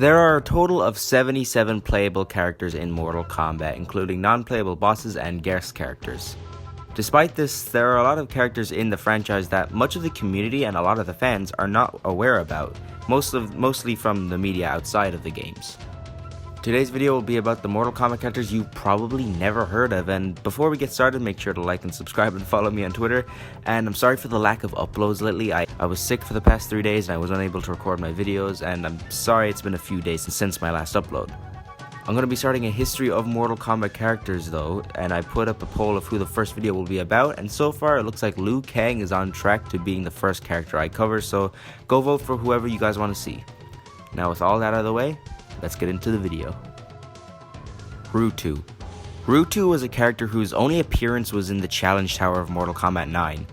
There are a total of 77 playable characters in Mortal Kombat, including non-playable bosses and guest characters. Despite this, there are a lot of characters in the franchise that much of the community and a lot of the fans are not aware about, mostly from the media outside of the games. Today's video will be about the Mortal Kombat characters you've probably never heard of, and before we get started, make sure to like and subscribe and follow me on Twitter. And I'm sorry for the lack of uploads lately. I was sick for the past 3 days and I was unable to record my videos, and I'm sorry it's been a few days since my last upload. I'm going to be starting a history of Mortal Kombat characters though, and I put up a poll of who the first video will be about, and so far it looks like Liu Kang is on track to being the first character I cover, so go vote for whoever you guys want to see. Now with all that out of the way, let's get into the video. Rutu. Rutu was a character whose only appearance was in the Challenge Tower of Mortal Kombat 9.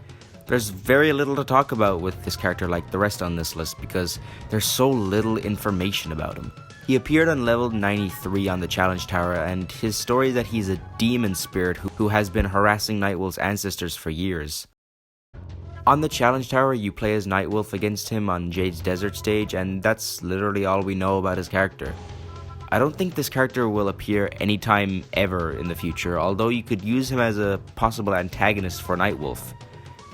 There's very little to talk about with this character like the rest on this list because there's so little information about him. He appeared on level 93 on the Challenge Tower, and his story is that he's a demon spirit who has been harassing Nightwolf's ancestors for years. On the Challenge Tower, you play as Nightwolf against him on Jade's Desert stage, and that's literally all we know about his character. I don't think this character will appear anytime ever in the future, although you could use him as a possible antagonist for Nightwolf.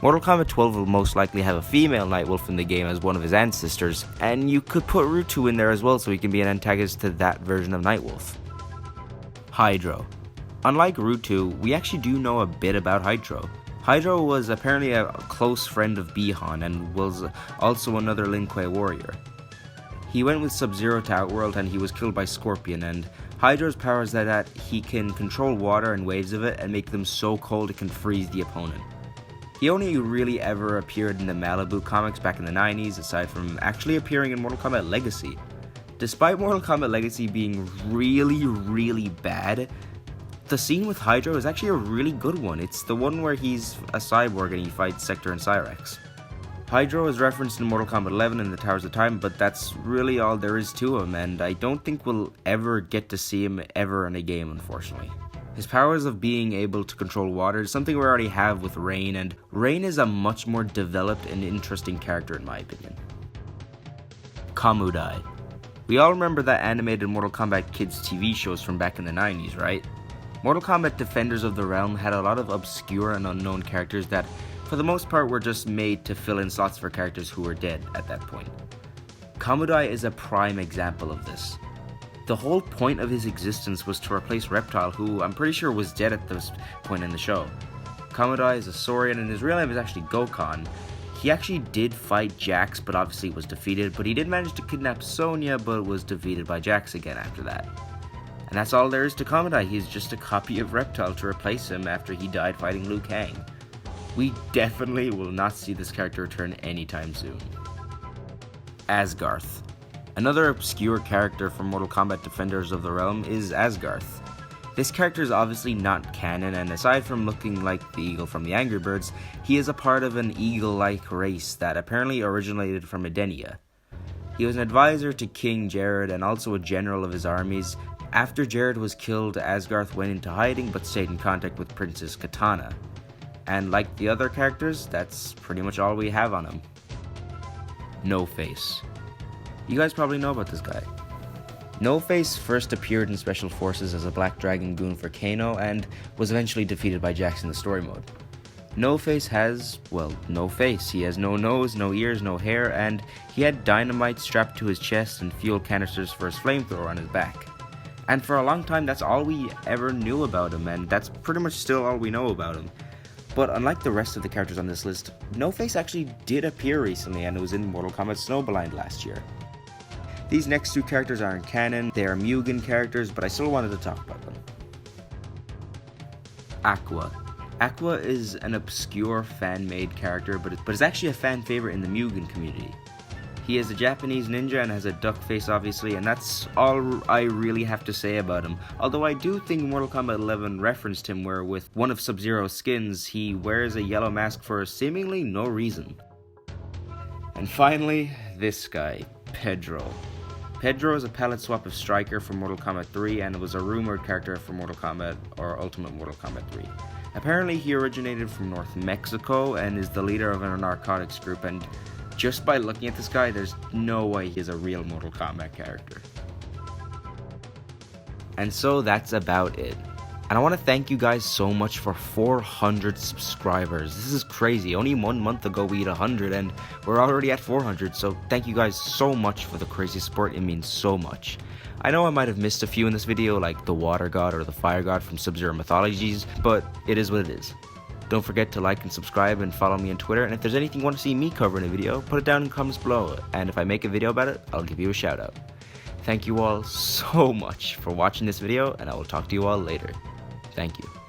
Mortal Kombat 12 will most likely have a female Nightwolf in the game as one of his ancestors, and you could put Rutu in there as well so he can be an antagonist to that version of Nightwolf. Hydro. Unlike Rutu, we actually do know a bit about Hydro. Hydro was apparently a close friend of Bihan and was also another Lin Kuei warrior. He went with SubZero to Outworld and he was killed by Scorpion, and Hydro's power is that he can control water and waves of it and make them so cold it can freeze the opponent. He only really ever appeared in the Malibu comics back in the 90s, aside from actually appearing in Mortal Kombat Legacy. Despite Mortal Kombat Legacy being really bad, the scene with Hydro is actually a really good one. It's the one where he's a cyborg and he fights Sector and Cyrex. Hydro is referenced in Mortal Kombat 11 and the Towers of Time, but that's really all there is to him, and I don't think we'll ever get to see him ever in a game, unfortunately. His powers of being able to control water is something we already have with Rain, and Rain is a much more developed and interesting character in my opinion. Kamodai. We all remember that animated Mortal Kombat Kids TV shows from back in the 90s, right? Mortal Kombat Defenders of the Realm had a lot of obscure and unknown characters that for the most part were just made to fill in slots for characters who were dead at that point. Kamodai is a prime example of this. The whole point of his existence was to replace Reptile, who I'm pretty sure was dead at this point in the show. Kamodai is a Saurian and his real name is actually Gokhan. He actually did fight Jax, but obviously was defeated, but he did manage to kidnap Sonya, but was defeated by Jax again after that. And that's all there is to Kamodai. He's just a copy of Reptile to replace him after he died fighting Liu Kang. We definitely will not see this character return anytime soon. Asgard. Another obscure character from Mortal Kombat Defenders of the Realm is Asgard. This character is obviously not canon, and aside from looking like the eagle from the Angry Birds, he is a part of an eagle-like race that apparently originated from Edenia. He was an advisor to King Jared and also a general of his armies. After Jared was killed, Asgard went into hiding but stayed in contact with Princess Katana. And like the other characters, that's pretty much all we have on him. NoFace. You guys probably know about this guy. NoFace first appeared in Special Forces as a Black Dragon goon for Kano and was eventually defeated by Jax in the story mode. NoFace has, well, no face. He has no nose, no ears, no hair, and he had dynamite strapped to his chest and fuel canisters for his flamethrower on his back. And for a long time, that's all we ever knew about him, and that's pretty much still all we know about him. But unlike the rest of the characters on this list, NoFace actually did appear recently, and it was in Mortal Kombat Snowblind last year. These next two characters aren't canon, they are Mugen characters, but I still wanted to talk about them. Aqua. Aqua is an obscure fan-made character, but is actually a fan favorite in the Mugen community. He is a Japanese ninja and has a duck face obviously, and that's all I really have to say about him. Although I do think Mortal Kombat 11 referenced him where with one of SubZero's skins, he wears a yellow mask for seemingly no reason. And finally, this guy, Pedro. Pedro is a palette swap of Striker from Mortal Kombat 3 and was a rumored character for Mortal Kombat or Ultimate Mortal Kombat 3. Apparently he originated from North Mexico and is the leader of a narcotics group, and just by looking at this guy, there's no way he's a real Mortal Kombat character. And so that's about it. And I want to thank you guys so much for 400 subscribers. This is crazy. Only 1 month ago we hit 100 and we're already at 400. So thank you guys so much for the crazy support. It means so much. I know I might have missed a few in this video, like the water god or the fire god from SubZero mythologies, but it is what it is. Don't forget to like and subscribe and follow me on Twitter, and if there's anything you want to see me cover in a video, put it down in the comments below, and if I make a video about it, I'll give you a shout out. Thank you all so much for watching this video, and I will talk to you all later. Thank you.